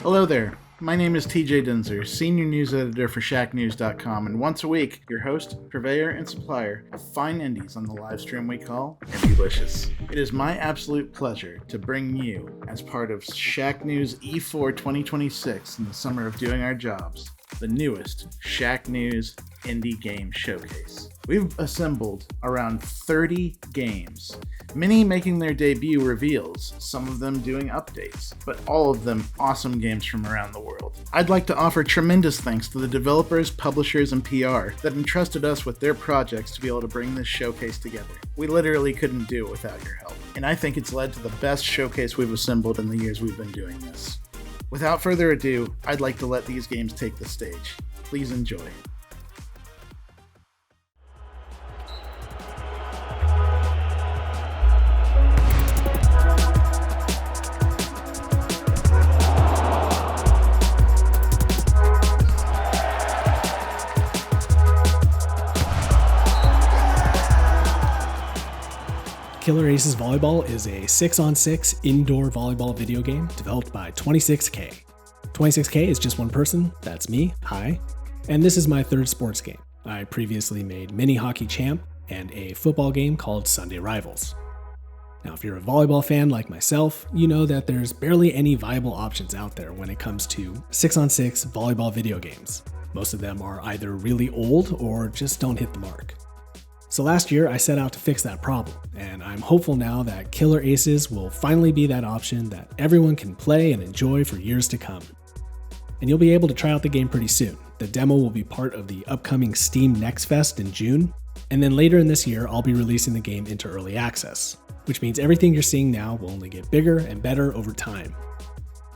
Hello there. My name is TJ Dinzer, Senior News Editor for Shacknews.com, and once a week, your host, purveyor, and supplier of fine indies on the live stream we call Indie-licious. It is my absolute pleasure to bring you, as part of Shacknews E4 2026 in the summer of doing our jobs, the newest Shacknews Indie Game Showcase. We've assembled around 30 games, many making their debut reveals, some of them doing updates, but all of them awesome games from around the world. I'd like to offer tremendous thanks to the developers, publishers, and PR that entrusted us with their projects to be able to bring this showcase together. We literally couldn't do it without your help, and I think it's led to the best showcase we've assembled in the years we've been doing this. Without further ado, I'd like to let these games take the stage. Please enjoy. Killer Aces Volleyball is a 6-on-6 indoor volleyball video game developed by 26K. 26K is just one person, that's me, hi, and this is my third sports game. I previously made Mini Hockey Champ and a football game called Sunday Rivals. Now, if you're a volleyball fan like myself, you know that there's barely any viable options out there when it comes to 6-on-6 volleyball video games. Most of them are either really old or just don't hit the mark. So last year, I set out to fix that problem, and I'm hopeful now that Killer Aces will finally be that option that everyone can play and enjoy for years to come. And you'll be able to try out the game pretty soon. The demo will be part of the upcoming Steam Next Fest in June, and then later in this year, I'll be releasing the game into early access, which means everything you're seeing now will only get bigger and better over time.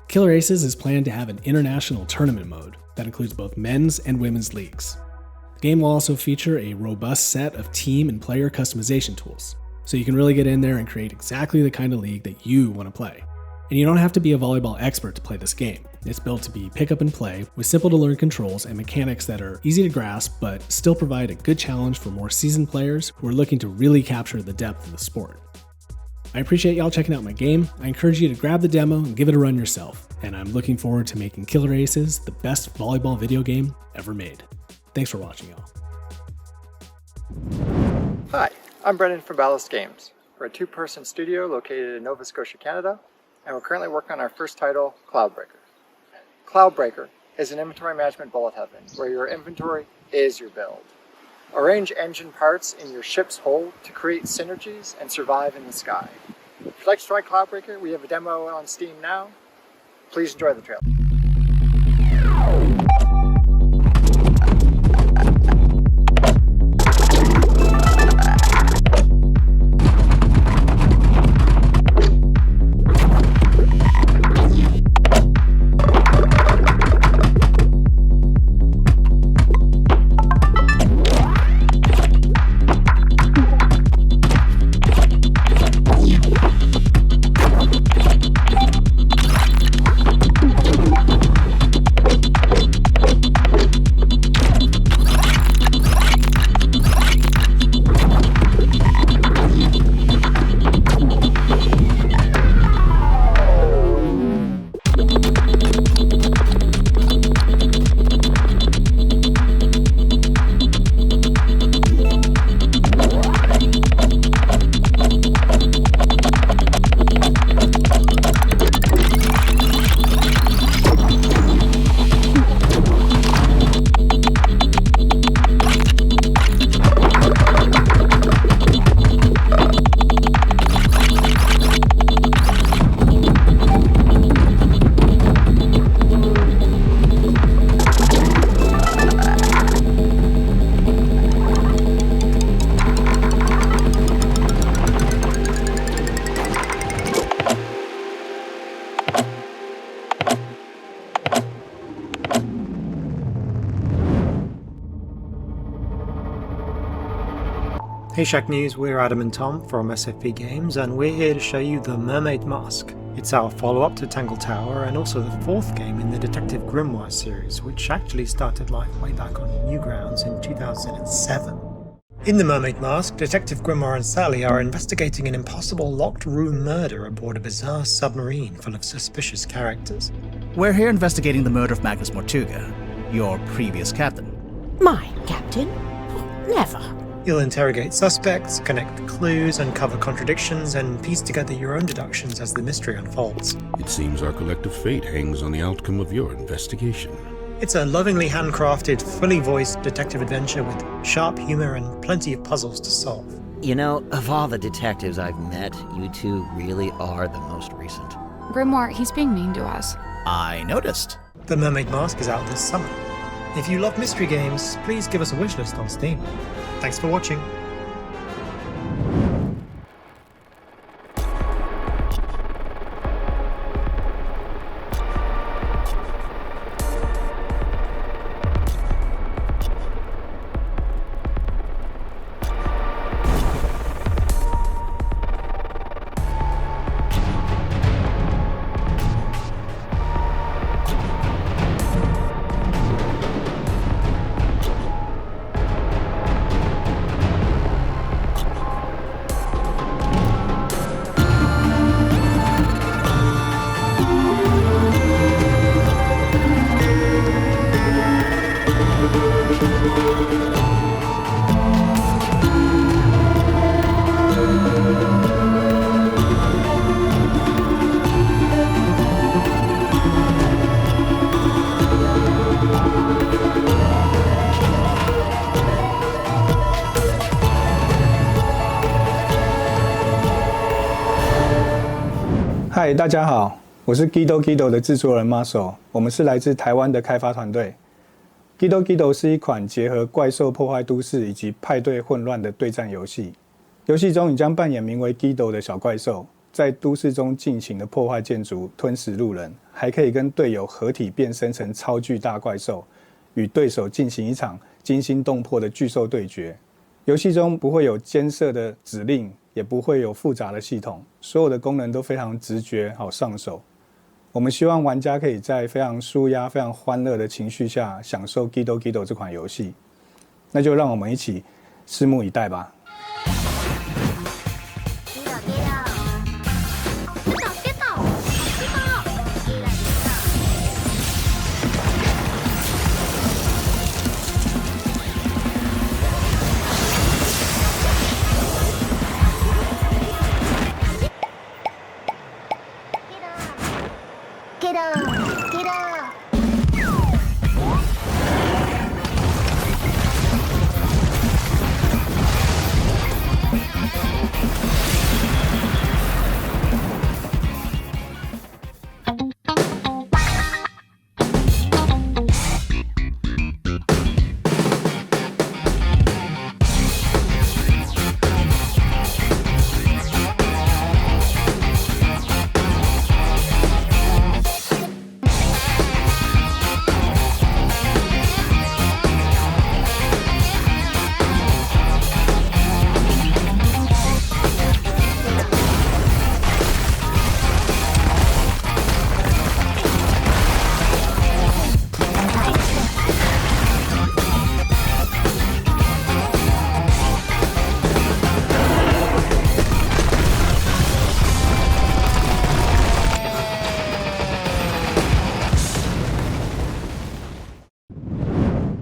Killer Aces is planned to have an international tournament mode that includes both men's and women's leagues. The game will also feature a robust set of team and player customization tools, so you can really get in there and create exactly the kind of league that you want to play. And you don't have to be a volleyball expert to play this game. It's built to be pick up and play with simple to learn controls and mechanics that are easy to grasp but still provide a good challenge for more seasoned players who are looking to really capture the depth of the sport. I appreciate y'all checking out my game. I encourage you to grab the demo and give it a run yourself, and I'm looking forward to making Killer Aces the best volleyball video game ever made. Thanks for watching, y'all. Hi, I'm Brendan from Ballast Games. We're a two-person studio located in Nova Scotia, Canada, and we're currently working on our first title, Cloudbreaker. Cloudbreaker is an inventory management bullet heaven, where your inventory is your build. Arrange engine parts in your ship's hold to create synergies and survive in the sky. If you'd like to try Cloudbreaker, we have a demo on Steam now. Please enjoy the trailer. Hey Shacknews, we're Adam and Tom from SFP Games, and we're here to show you the Mermaid Mask. It's our follow-up to Tangle Tower, and also the fourth game in the Detective Grimoire series, which actually started life way back on Newgrounds in 2007. In the Mermaid Mask, Detective Grimoire and Sally are investigating an impossible locked room murder aboard a bizarre submarine full of suspicious characters. We're here investigating the murder of Magnus Mortuga, your previous captain. My captain? Never. You'll interrogate suspects, connect clues, uncover contradictions, and piece together your own deductions as the mystery unfolds. It seems our collective fate hangs on the outcome of your investigation. It's a lovingly handcrafted, fully voiced detective adventure with sharp humor and plenty of puzzles to solve. You know, of all the detectives I've met, you two really are the most recent. Grimoire, he's being mean to us. I noticed. The Mermaid Mask is out this summer. If you love mystery games, please give us a wishlist on Steam. Thanks for watching.嗨，大家好，我是 Dittori 的制作人 Marcel， 我们是来自台湾的开发团队。Dittori 是一款结合怪兽破坏都市以及派对混乱的对战游戏。游戏中，你将扮演名为 Dido 的小怪兽，在都市中尽情的破坏建筑、吞食路人，还可以跟队友合体变身成超巨大怪兽，与对手进行一场惊心动魄的巨兽对决。游戏中不会有艰涩的指令，也不会有复杂的系统，所有的功能都非常直觉，好上手。我们希望玩家可以在非常舒压、非常欢乐的情绪下享受 Dittori 这款游戏。那就让我们一起拭目以待吧。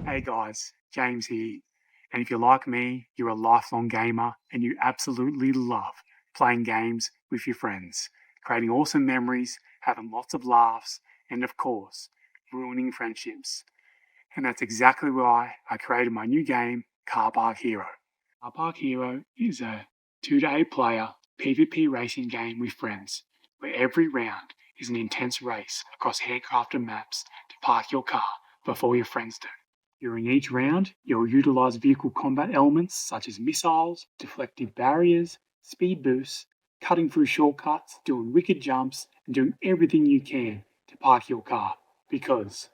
Hey guys, James here. And if you're like me, you're a lifelong gamer and you absolutely love playing games with your friends, creating awesome memories, having lots of laughs, and of course, ruining friendships. And that's exactly why I created my new game, Car Park Hero. Car Park Hero is a 2-to-8 player PvP racing game with friends, where every round is an intense race across handcrafted maps to park your car before your friends do. During each round, you'll utilise vehicle combat elements such as missiles, deflective barriers, speed boosts, cutting through shortcuts, doing wicked jumps, and doing everything you can to park your car, because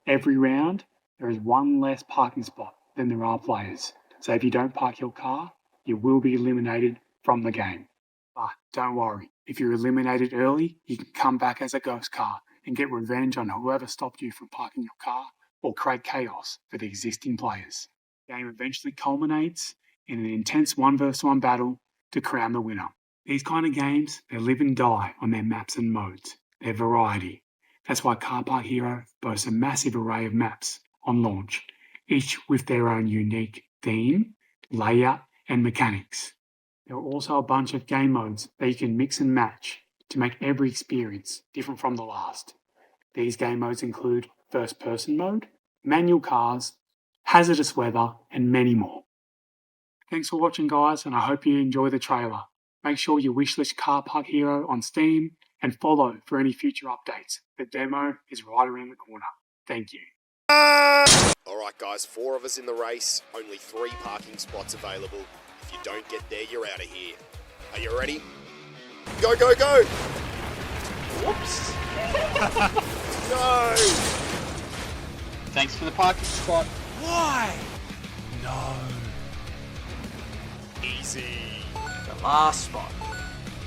every round there is one less parking spot than there are players. So if you don't park your car, you will be eliminated from the game. But don't worry, if you're eliminated early, you can come back as a ghost car and get revenge on whoever stopped you from parking your car, or create chaos for the existing players. The game eventually culminates in an intense 1v1 battle to crown the winner. These kind of games, they live and die on their maps and modes, their variety, That's why Car Park Hero boasts a massive array of maps on launch, each with their own unique theme, layout, and mechanics. There are also a bunch of game modes that you can mix and match to make every experience different from the last. These game modes include first-person mode, manual cars, hazardous weather, and many more. Thanks for watching, guys, and I hope you enjoy the trailer. Make sure you wishlist Car Park Hero on Steam and follow for any future updates. The demo is right around the corner. Thank you. Alright guys, 4 of us in the race, only 3 parking spots available. If you don't get there, you're out of here. Are you ready? Go, go, go! Whoops! No! Thanks for the parking spot. Why? No. Easy. The last spot.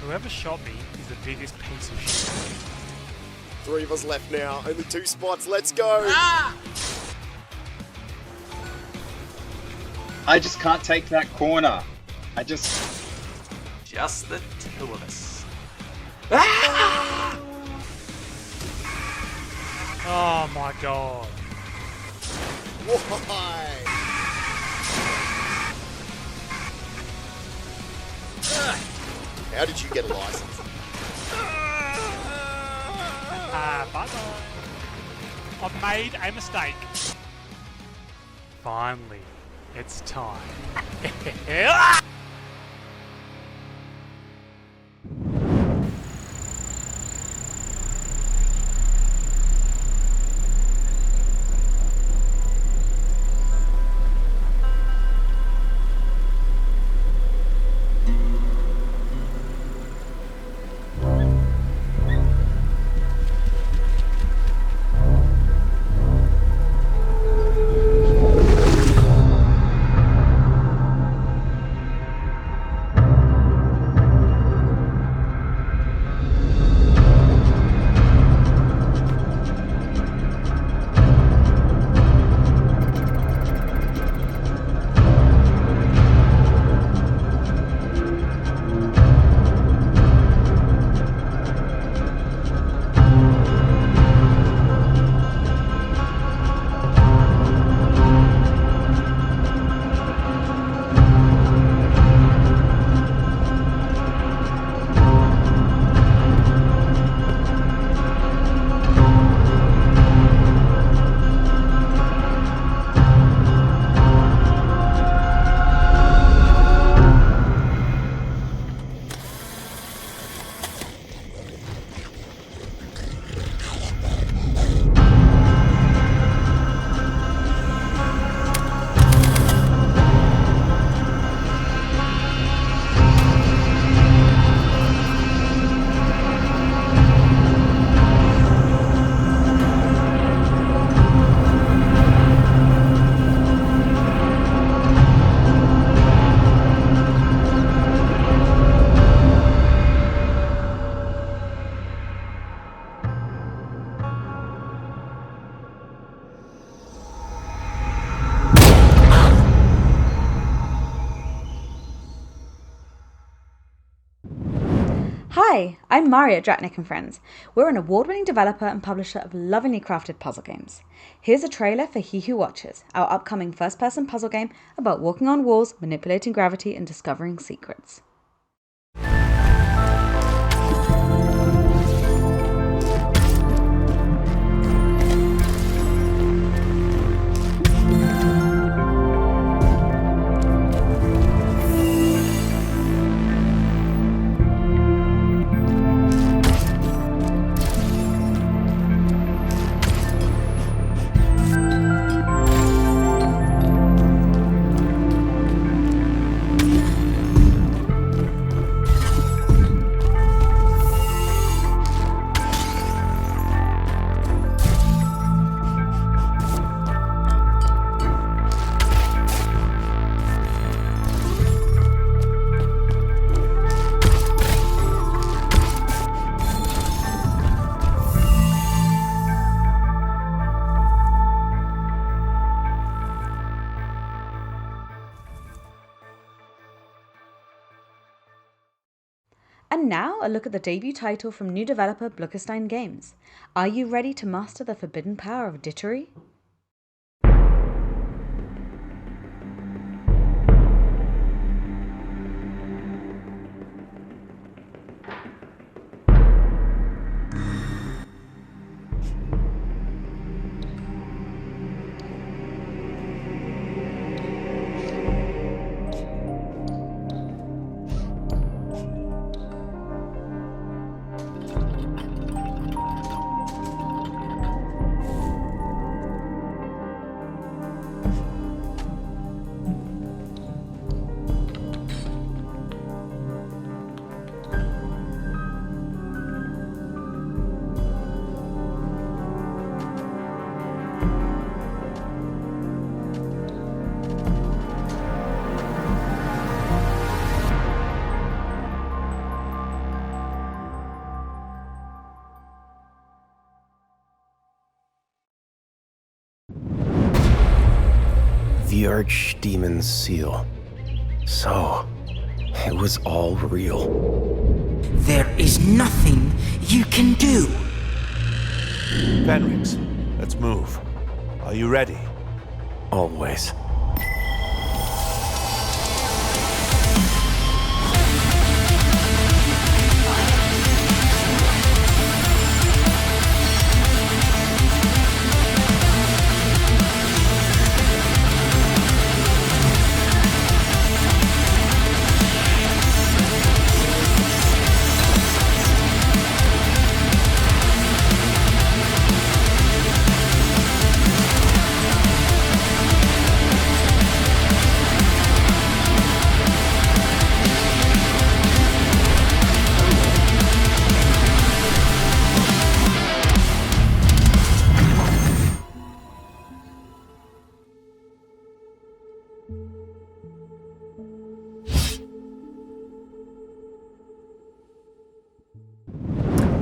Whoever shot me is the biggest piece of shit. 3 of us left now, only 2 spots, let's go! Ah! I just can't take that corner. Just the 2 of us. Ah! Oh my god. Why? How did you get a license? Bye-bye. I've made a mistake. Finally, it's time. Hi, I'm Maria at Dratnik and Friends. We're an award-winning developer and publisher of lovingly crafted puzzle games. Here's a trailer for He Who Watches, our upcoming first-person puzzle game about walking on walls, manipulating gravity, and discovering secrets. And now a look at the debut title from new developer Bluckerstein Games. Are you ready to master the forbidden power of Dittori? The Archdemon's seal. So, it was all real. There is nothing you can do. Fenrix, let's move. Are you ready? Always.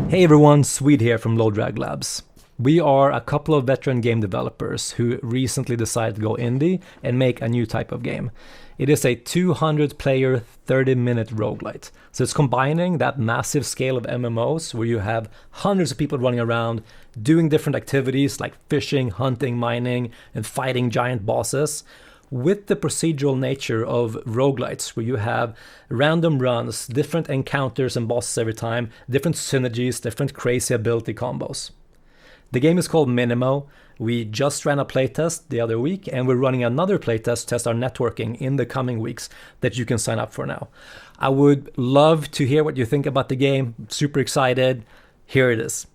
Hey everyone, Swede here from Low Drag Labs. We are a couple of veteran game developers who recently decided to go indie and make a new type of game. It is a 200-player, 30-minute roguelite. So it's combining that massive scale of MMOs where you have hundreds of people running around doing different activities like fishing, hunting, mining, and fighting giant bosses, with the procedural nature of roguelites, where you have random runs, different encounters and bosses every time, different synergies, different crazy ability combos. The game is called Minimo. We just ran a playtest the other week, and we're running another playtest to test our networking in the coming weeks that you can sign up for now. I would love to hear what you think about the game. Super excited. Here it is.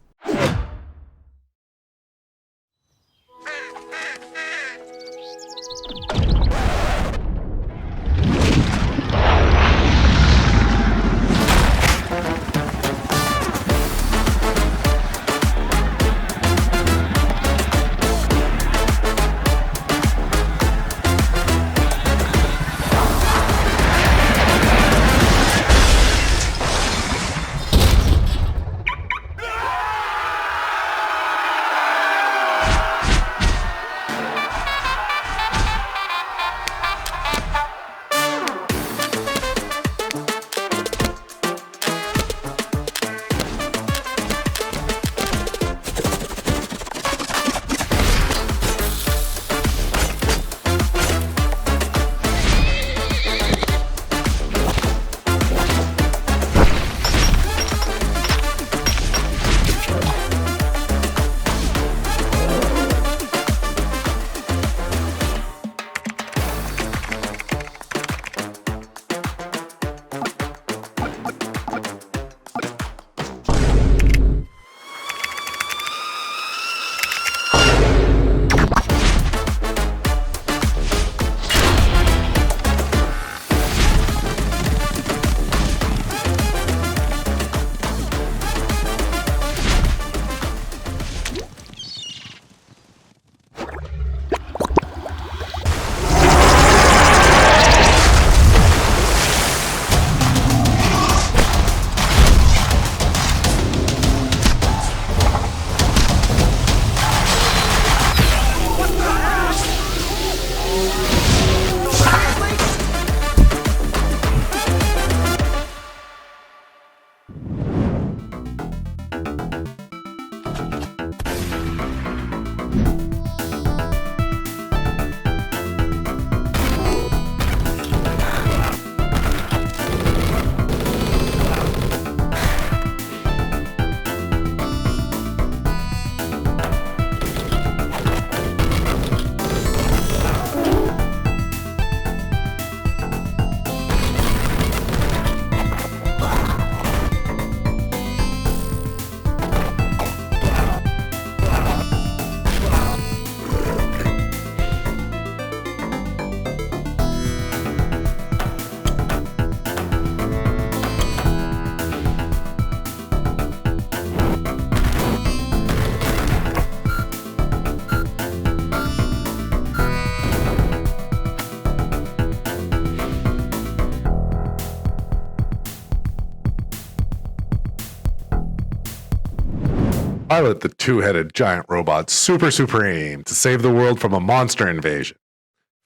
pilot the two-headed giant robot Super Supreme to save the world from a monster invasion.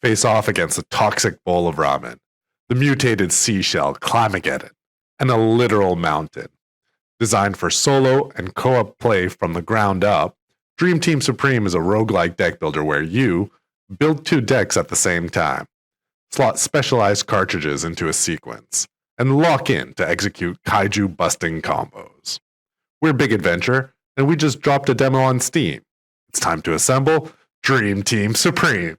Face off against a toxic bowl of ramen, the mutated seashell Clamageddon, and a literal mountain. Designed for solo and co-op play from the ground up, Dream Team Supreme is a roguelike deck builder where you build 2 decks at the same time, slot specialized cartridges into a sequence, and lock in to execute kaiju-busting combos. We're Big Adventure, and we just dropped a demo on Steam. It's time to assemble Dream Team Supreme.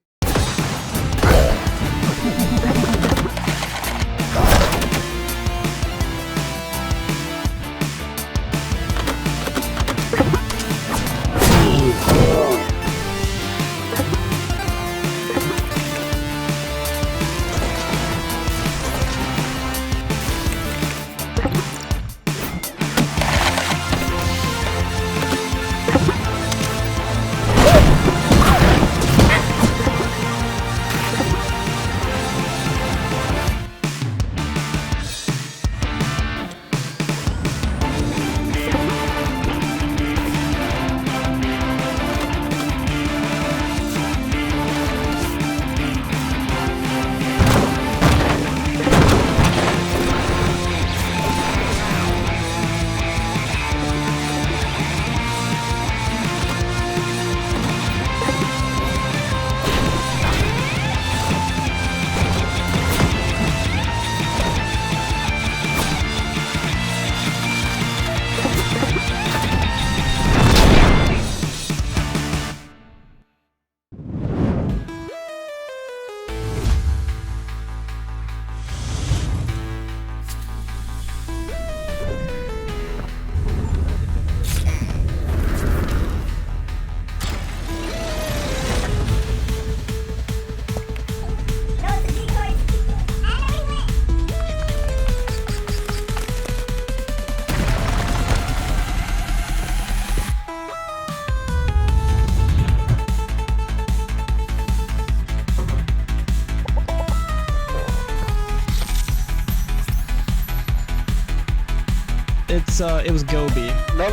It was Gobi. No.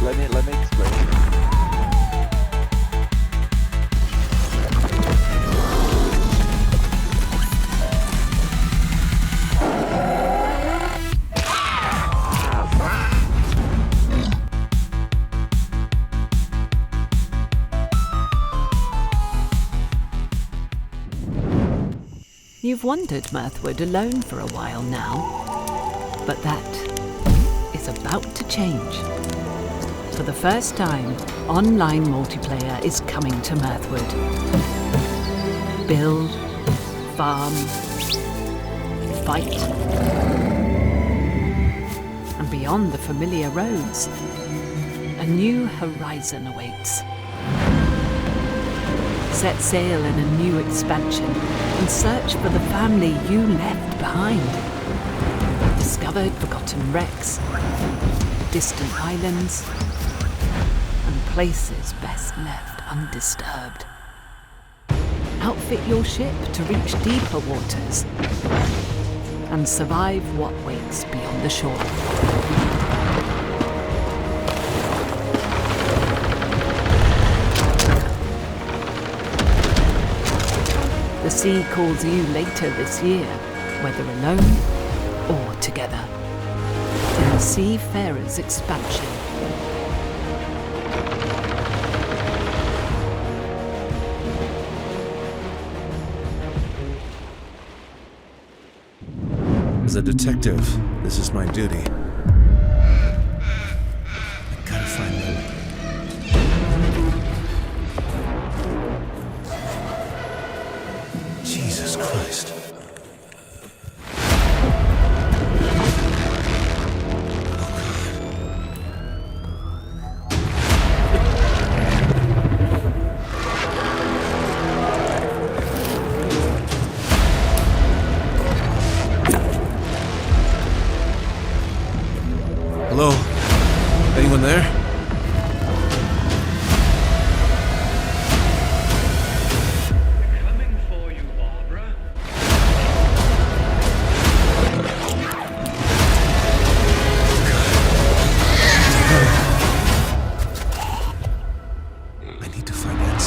Let me explain. You've wandered Mirthwood alone for a while now, but that is about to change. For the first time, online multiplayer is coming to Mirthwood. Build, farm, fight, and beyond the familiar roads, a new horizon awaits. Set sail in a new expansion and search for the family you left behind. Discovered forgotten wrecks, distant islands, and places best left undisturbed. Outfit your ship to reach deeper waters and survive what waits beyond the shore. The sea calls you later this year, whether alone or together, in the Seafarer's expansion. As a detective, this is my duty. I gotta find them. Jesus Christ.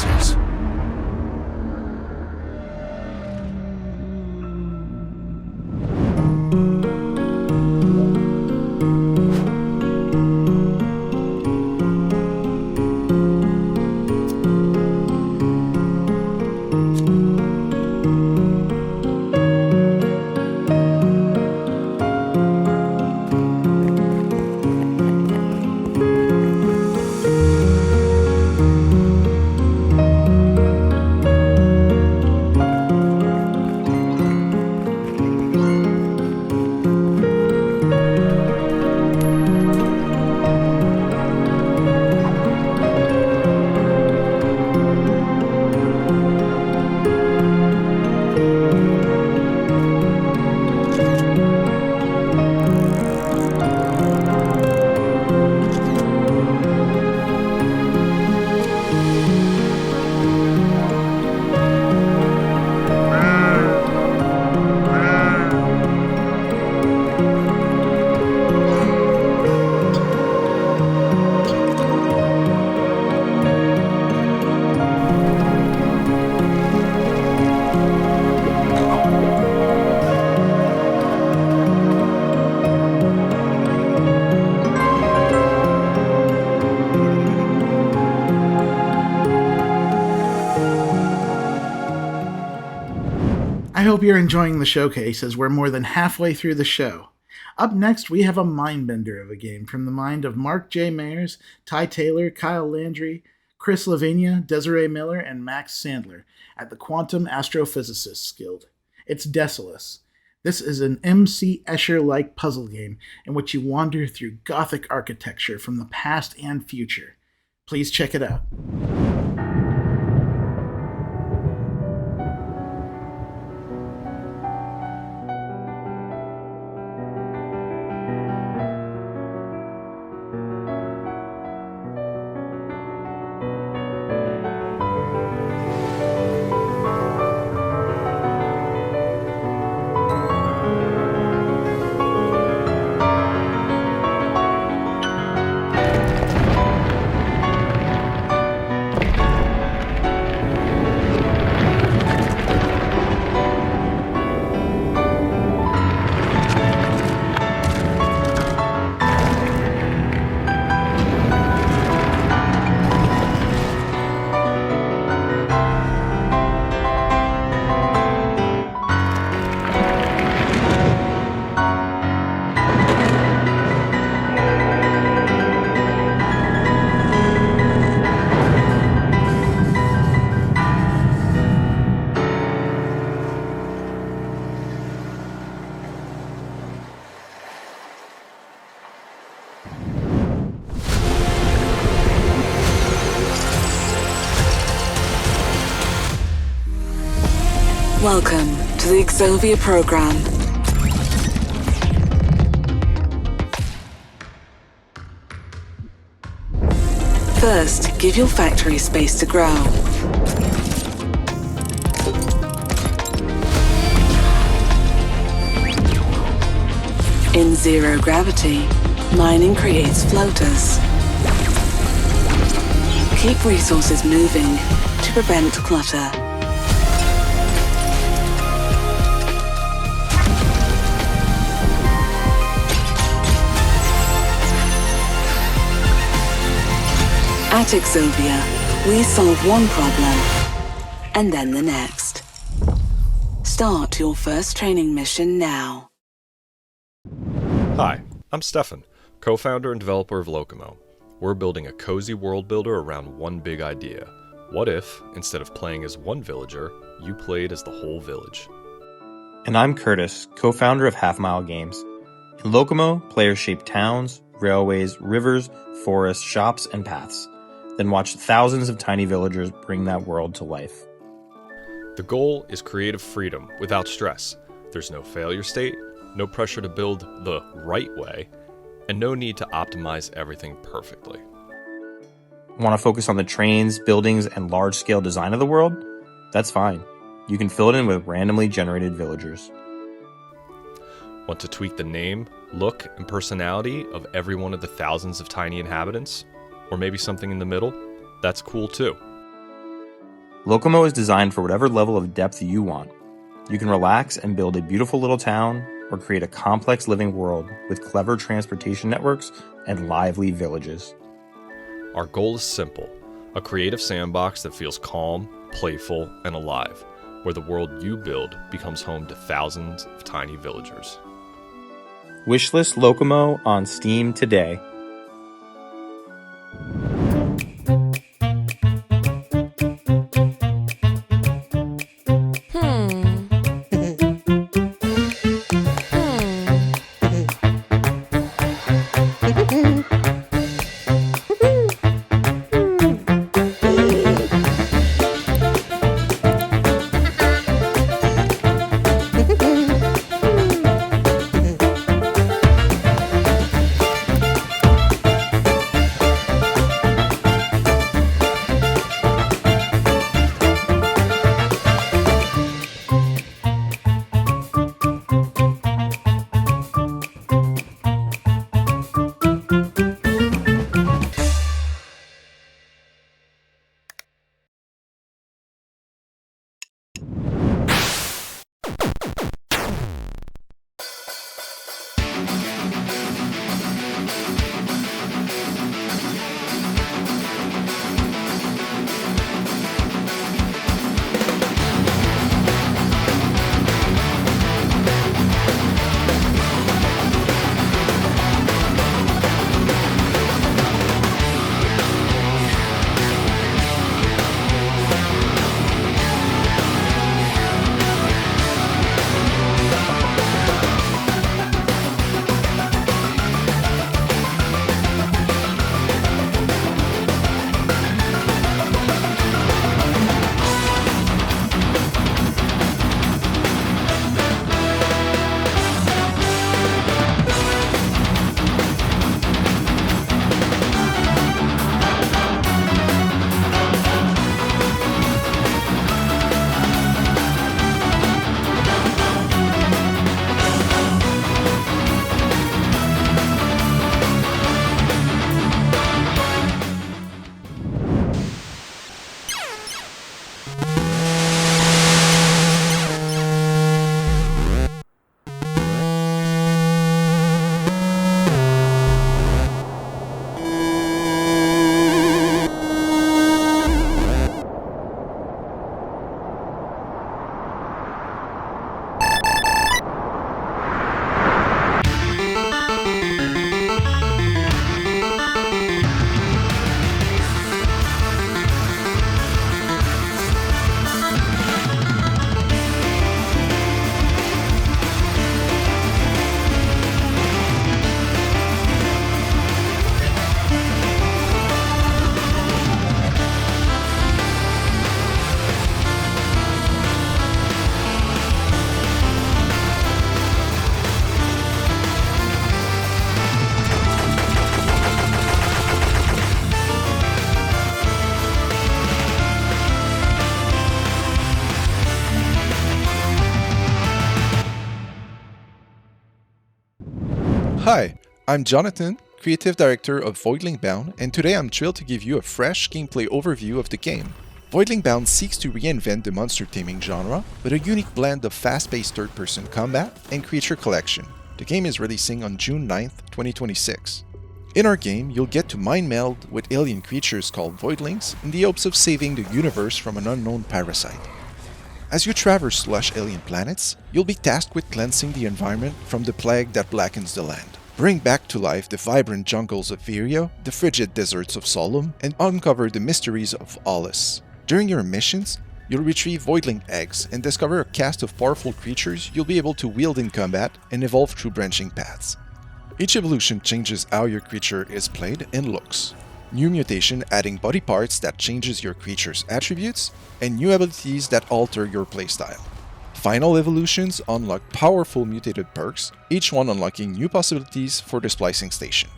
answers. I hope you're enjoying the showcase as we're more than halfway through the show. Up next, we have a mind-bender of a game from the mind of Mark J. Mayers, Ty Taylor, Kyle Landry, Chris Lavinia, Desiree Miller, and Max Sandler at the Quantum Astrophysicists Guild. It's Desolus. This is an M.C. Escher-like puzzle game in which you wander through Gothic architecture from the past and future. Please check it out. Welcome to the Exovia program. First, give your factory space to grow. In zero gravity, mining creates floaters. Keep resources moving to prevent clutter. At Exovia, we solve one problem, and then the next. Start your first training mission now. Hi, I'm Stefan, co-founder and developer of Locomo. We're building a cozy world builder around one big idea. What if, instead of playing as one villager, you played as the whole village? And I'm Curtis, co-founder of Half Mile Games. In Locomo, players shape towns, railways, rivers, forests, shops, and paths. Then watch thousands of tiny villagers bring that world to life. The goal is creative freedom without stress. There's no failure state, no pressure to build the right way, and no need to optimize everything perfectly. Want to focus on the trains, buildings, and large-scale design of the world? That's fine. You can fill it in with randomly generated villagers. Want to tweak the name, look, and personality of every one of the thousands of tiny inhabitants? Or maybe something in the middle? That's cool too. Locomo is designed for whatever level of depth you want. You can relax and build a beautiful little town, or create a complex living world with clever transportation networks and lively villages. Our goal is simple: a creative sandbox that feels calm, playful, and alive, where the world you build becomes home to thousands of tiny villagers. Wishlist Locomo on Steam today. Hi, I'm Jonathan, Creative Director of Linkbound, and today I'm thrilled to give you a fresh gameplay overview of the game. Linkbound seeks to reinvent the monster taming genre with a unique blend of fast-paced third-person combat and creature collection. The game is releasing on June 9th, 2026. In our game, you'll get to mind meld with alien creatures called voidlings in the hopes of saving the universe from an unknown parasite. As you traverse lush alien planets, you'll be tasked with cleansing the environment from the plague that blackens the land. Bring back to life the vibrant jungles of Virio, the frigid deserts of Solum, and uncover the mysteries of Aulis. During your missions, you'll retrieve voidling eggs and discover a cast of powerful creatures you'll be able to wield in combat and evolve through branching paths. Each evolution changes how your creature is played and looks. New mutation adding body parts that changes your creature's attributes, and new abilities that alter your playstyle. Final evolutions unlock powerful mutated perks, each one unlocking new possibilities for the splicing station.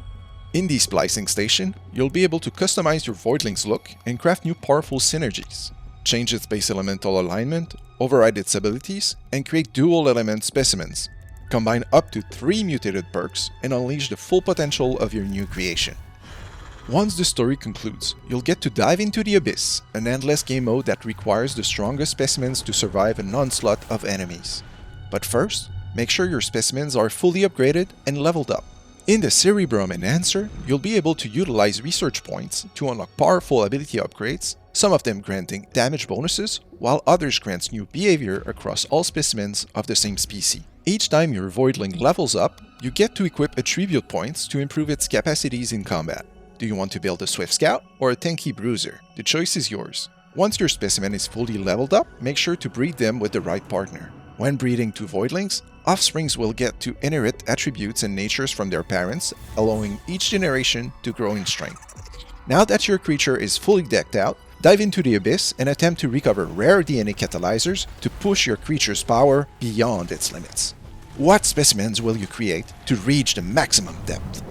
In the splicing station, you'll be able to customize your voidling's look and craft new powerful synergies, change its base elemental alignment, override its abilities, and create dual element specimens. Combine up to 3 mutated perks and unleash the full potential of your new creation. Once the story concludes, you'll get to dive into the Abyss, an endless game mode that requires the strongest specimens to survive an onslaught of enemies. But first, make sure your specimens are fully upgraded and leveled up. In the Cerebrum Enhancer, you'll be able to utilize research points to unlock powerful ability upgrades, some of them granting damage bonuses, while others grant new behavior across all specimens of the same species. Each time your Voidling levels up, you get to equip attribute points to improve its capacities in combat. Do you want to build a Swift Scout or a tanky Bruiser? The choice is yours. Once your specimen is fully leveled up, make sure to breed them with the right partner. When breeding two Voidlings, offsprings will get to inherit attributes and natures from their parents, allowing each generation to grow in strength. Now that your creature is fully decked out, dive into the Abyss and attempt to recover rare DNA catalyzers to push your creature's power beyond its limits. What specimens will you create to reach the maximum depth?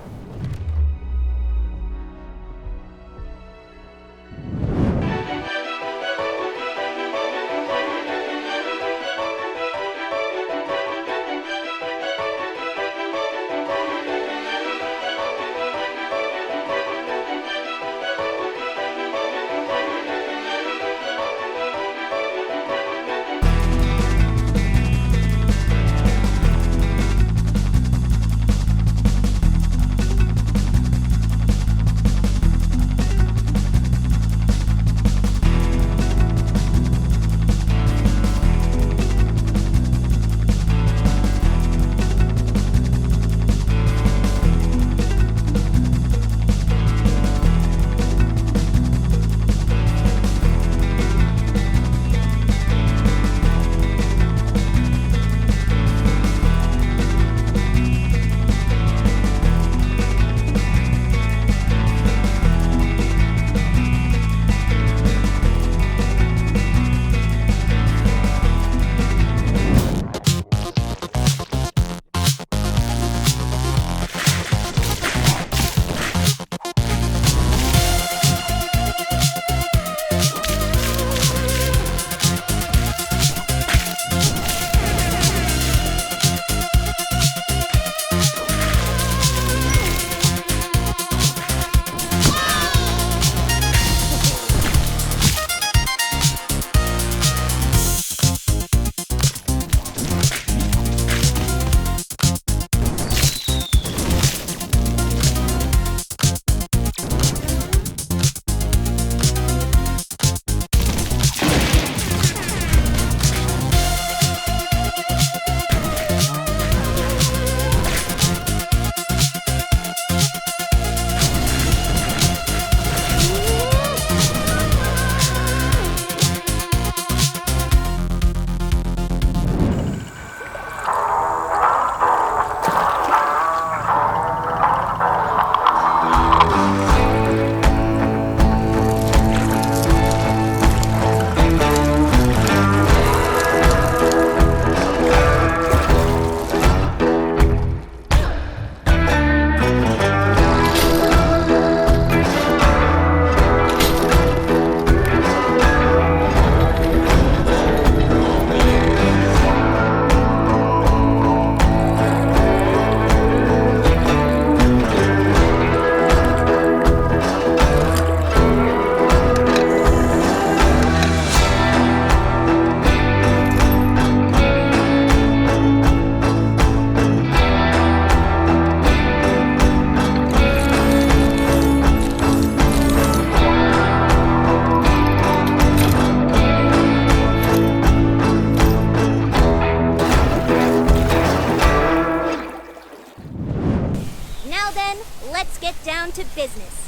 down to business.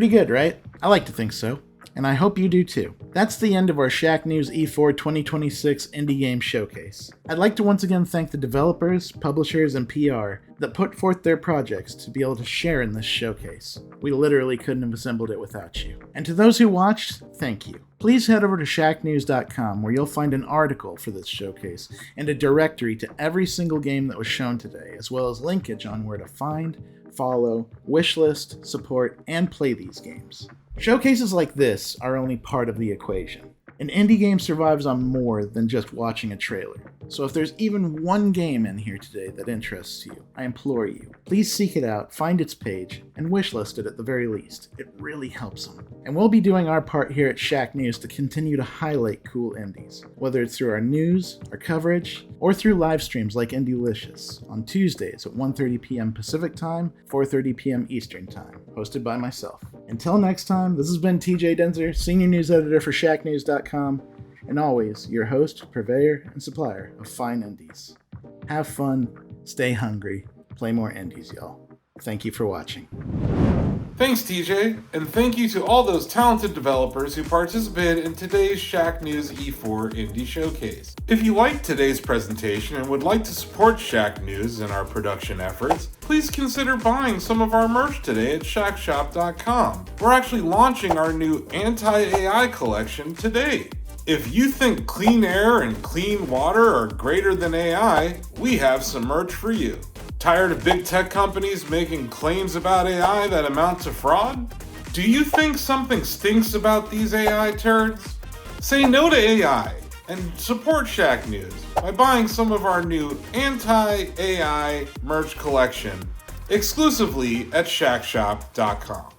Pretty good, right? I like to think so. and I hope you do too. That's the end of our Shacknews E4 2026 Indie Game Showcase. I'd like to once again thank the developers, publishers, and PR that put forth their projects to be able to share in this showcase. We literally couldn't have assembled it without you. And to those who watched, thank you. Please head over to shacknews.com where you'll find an article for this showcase and a directory to every single game that was shown today, as well as linkage on where to find, follow, wishlist, support, and play these games. Showcases like this are only part of the equation. An indie game survives on more than just watching a trailer. So if there's even one game in here today that interests you, I implore you, please seek it out, find its page, and wishlist it at the very least. It really helps them. And we'll be doing our part here at Shacknews to continue to highlight cool indies, whether it's through our news, our coverage, or through live streams like Indielicious on Tuesdays at 1:30 p.m. Pacific Time, 4:30 p.m. Eastern Time, hosted by myself. Until next time, this has been TJ Denzer, Senior News Editor for Shacknews.com, and always your host, purveyor, and supplier of fine indies. Have fun, stay hungry, play more indies, y'all. Thank you for watching. Thanks, TJ, and thank you to all those talented developers who participated in today's Shacknews E4 Indie Showcase. If you liked today's presentation and would like to support Shacknews in our production efforts, please consider buying some of our merch today at shackshop.com. We're actually launching our new anti-AI collection today. If you think clean air and clean water are greater than AI, we have some merch for you. Tired of big tech companies making claims about AI that amount to fraud? Do you think something stinks about these AI turds? Say no to AI and support Shacknews by buying some of our new anti-AI merch collection exclusively at shackshop.com.